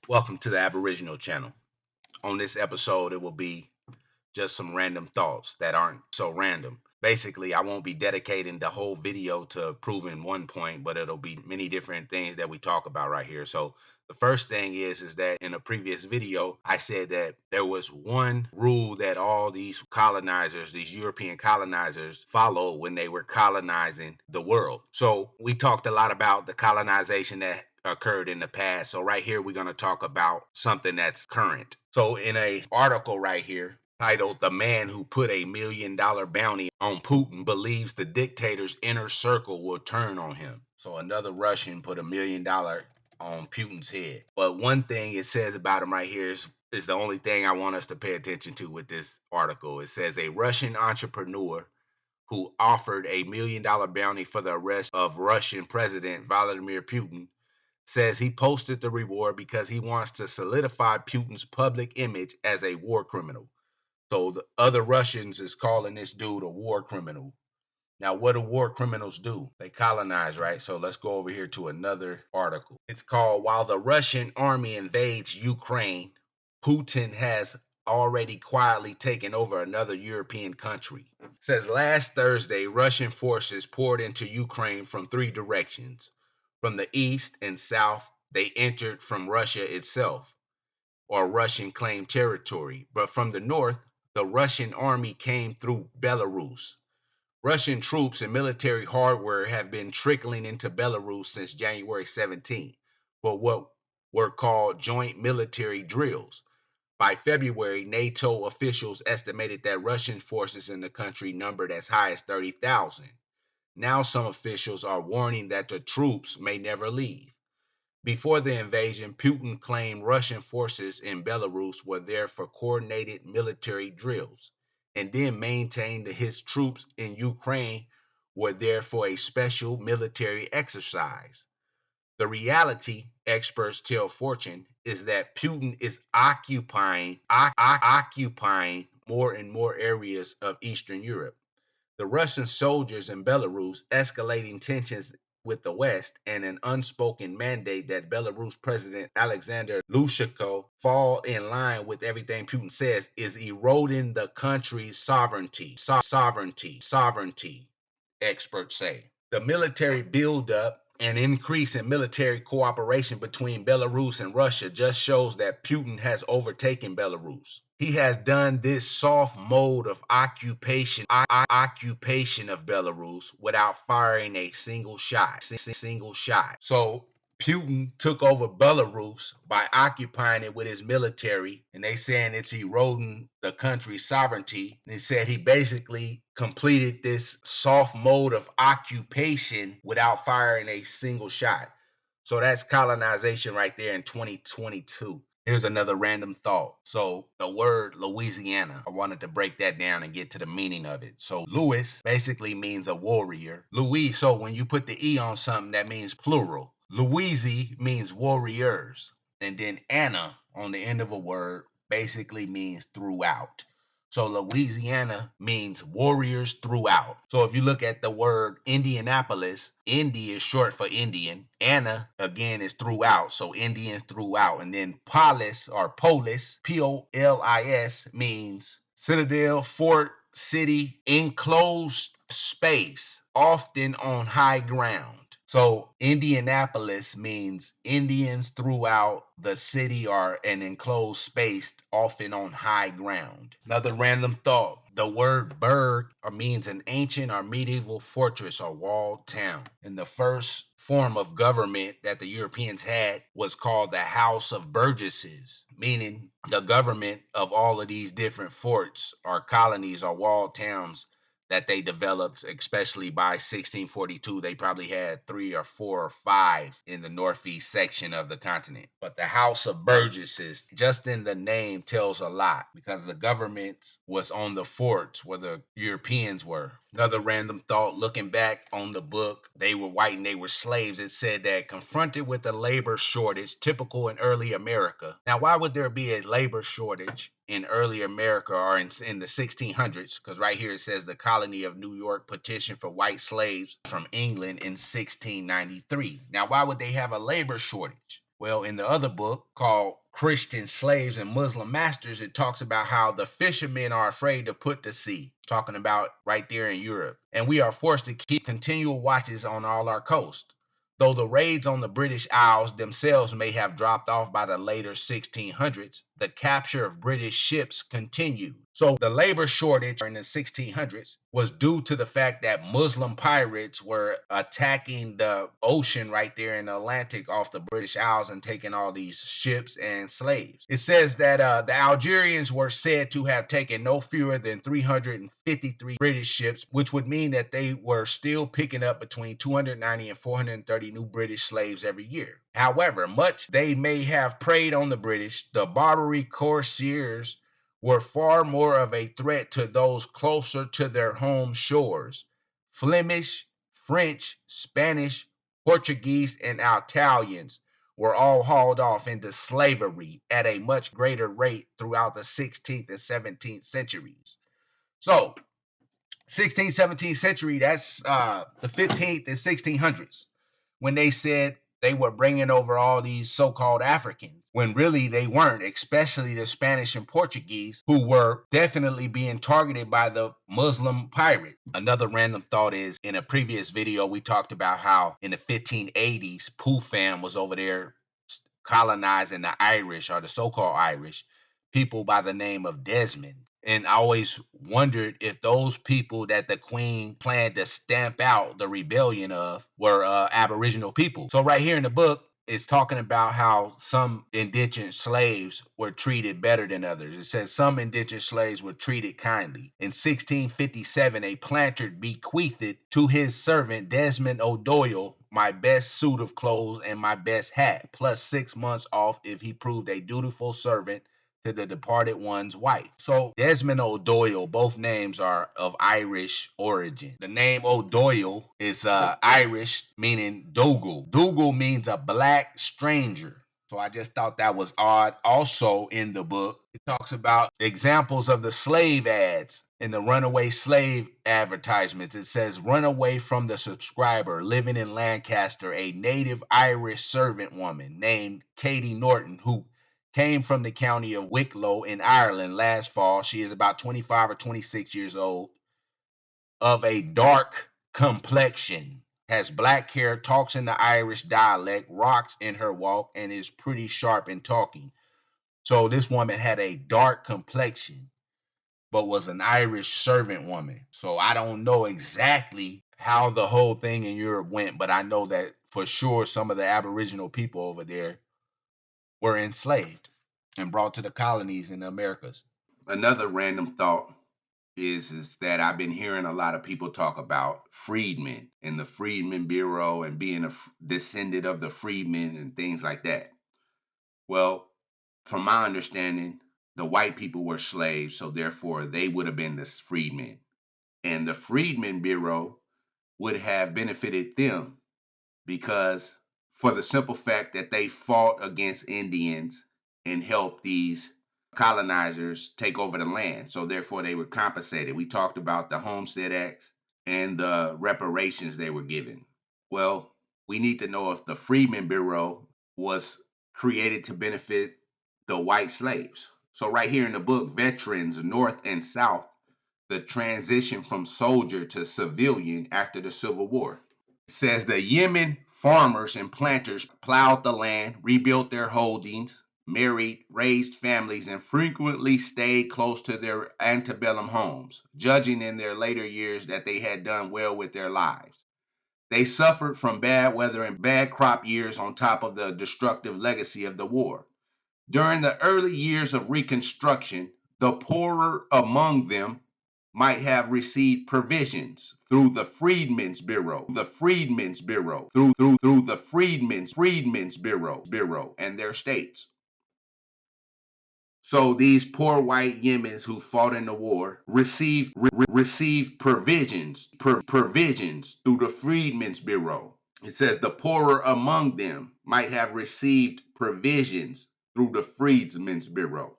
Welcome to the Aboriginal channel. On this episode, it will be just some random thoughts that aren't so random. Basically, I won't be dedicating the whole video to proving one point, but it'll be many different things that we talk about right here. So the first thing is that in a previous video, I said that there was one rule that all these colonizers, these European colonizers, followed when they were colonizing the world. So we talked a lot about the colonization that occurred in the past. So right here, we're going to talk about something that's current. So in a article right here titled "The Man Who Put a $1 million Bounty on Putin Believes the Dictator's Inner Circle Will Turn on Him." So another Russian put $1 million on Putin's head. But one thing it says about him right here is the only thing I want us to pay attention to with this article. It says a Russian entrepreneur who offered a $1 million bounty for the arrest of Russian President Vladimir Putin says he posted the reward because he wants to solidify Putin's public image as a war criminal. So the other Russians is calling this dude a war criminal. Now, what do war criminals do? They colonize, right? So let's go over here to another article. It's called "While the Russian Army Invades Ukraine, Putin Has Already Quietly Taken Over Another European Country." It says last Thursday, Russian forces poured into Ukraine from three directions. From the east and south, they entered from Russia itself, or Russian claimed territory. But from the north, the Russian army came through Belarus. Russian troops and military hardware have been trickling into Belarus since January 17 for what were called joint military drills. By February, NATO officials estimated that Russian forces in the country numbered as high as 30,000. Now, some officials are warning that the troops may never leave. Before the invasion, Putin claimed Russian forces in Belarus were there for coordinated military drills, and then maintained that his troops in Ukraine were there for a special military exercise. The reality, experts tell Fortune, is that Putin is occupying more and more areas of Eastern Europe. The Russian soldiers in Belarus escalating tensions with the West, and an unspoken mandate that Belarus President Alexander Lukashenko fall in line with everything Putin says, is eroding the country's sovereignty, experts say. The military buildup and increase in military cooperation between Belarus and Russia just shows that Putin has overtaken Belarus. He has done this soft mode of occupation of Belarus without firing a single shot. So Putin took over Belarus by occupying it with his military, and they saying it's eroding the country's sovereignty. They said he basically completed this soft mode of occupation without firing a single shot. So that's colonization right there in 2022. Here's another random thought. So the word Louisiana, I wanted to break that down and get to the meaning of it. So Louis basically means a warrior. Louis, so when you put the E on something, that means plural. Louisi means warriors. And then Anna on the end of a word basically means throughout. So Louisiana means warriors throughout. So if you look at the word Indianapolis, Indy is short for Indian. Anna, again, is throughout. So Indians throughout. And then Polis or Polis, Polis, means citadel, fort, city, enclosed space, often on high ground. So Indianapolis means Indians throughout the city or an enclosed space, often on high ground. Another random thought. The word burg means an ancient or medieval fortress or walled town. And the first form of government that the Europeans had was called the House of Burgesses, meaning the government of all of these different forts or colonies or walled towns that they developed, especially by 1642. They probably had 3 or 4 or 5 in the northeast section of the continent. But the House of Burgesses, just in the name, tells a lot because the government was on the forts where the Europeans were. Another random thought, looking back on the book, They Were White and They Were Slaves, it said that confronted with a labor shortage typical in early America. Now, why would there be a labor shortage in early America or in the 1600s? Because right here it says the colony of New York petitioned for white slaves from England in 1693. Now, why would they have a labor shortage? Well, in the other book called Christian Slaves and Muslim Masters, it talks about how the fishermen are afraid to put to sea, talking about right there in Europe. And we are forced to keep continual watches on all our coast. Though the raids on the British Isles themselves may have dropped off by the later 1600s, the capture of British ships continued. So the labor shortage in the 1600s was due to the fact that Muslim pirates were attacking the ocean right there in the Atlantic off the British Isles and taking all these ships and slaves. It says that the Algerians were said to have taken no fewer than 353 British ships, which would mean that they were still picking up between 290 and 430 new British slaves every year. However, much they may have preyed on the British, the Barbary corsairs were far more of a threat to those closer to their home shores. Flemish, French, Spanish, Portuguese, and Italians were all hauled off into slavery at a much greater rate throughout the 16th and 17th centuries. So, 16th, 17th century, that's the 15th and 1600s, when they said they were bringing over all these so-called Africans, when really they weren't, especially the Spanish and Portuguese, who were definitely being targeted by the Muslim pirates. Another random thought is, in a previous video, we talked about how in the 1580s, Pooh fam was over there colonizing the Irish, or the so-called Irish, people by the name of Desmond. And I always wondered if those people that the Queen planned to stamp out the rebellion of were Aboriginal people. So right here in the book, it's talking about how some indentured slaves were treated better than others. It says some indentured slaves were treated kindly. In 1657, a planter bequeathed to his servant Desmond O'Doyle my best suit of clothes and my best hat, plus 6 months off if he proved a dutiful servant to the departed one's wife. So Desmond O'Doyle, both names are of Irish origin. The name O'Doyle is Irish, meaning Dougal. Dougal means a black stranger. So I just thought that was odd. Also in the book, it talks about examples of the slave ads in the runaway slave advertisements. It says, run away from the subscriber living in Lancaster, a native Irish servant woman named Katie Norton, who came from the county of Wicklow in Ireland last fall. She is about 25 or 26 years old, of a dark complexion, has black hair, talks in the Irish dialect, rocks in her walk, and is pretty sharp in talking. So this woman had a dark complexion, but was an Irish servant woman. So I don't know exactly how the whole thing in Europe went, but I know that for sure some of the Aboriginal people over there were enslaved and brought to the colonies in the Americas. Another random thought is that I've been hearing a lot of people talk about freedmen and the Freedmen Bureau and being a descendant of the freedmen and things like that. Well, from my understanding, the white people were slaves, so therefore they would have been the freedmen. And the Freedmen Bureau would have benefited them because, for the simple fact that they fought against Indians and helped these colonizers take over the land. So therefore they were compensated. We talked about the Homestead Acts and the reparations they were given. Well, we need to know if the Freedmen Bureau was created to benefit the white slaves. So right here in the book, Veterans North and South, the transition from soldier to civilian after the Civil War. It says the Yemen farmers and planters plowed the land, rebuilt their holdings, married, raised families, and frequently stayed close to their antebellum homes, judging in their later years that they had done well with their lives. They suffered from bad weather and bad crop years on top of the destructive legacy of the war. During the early years of Reconstruction, the poorer among them might have received provisions through the Freedmen's Bureau, through the Freedmen's Bureau, and their states. So these poor white Yemens who fought in the war received provisions through the Freedmen's Bureau. It says the poorer among them might have received provisions through the Freedmen's Bureau.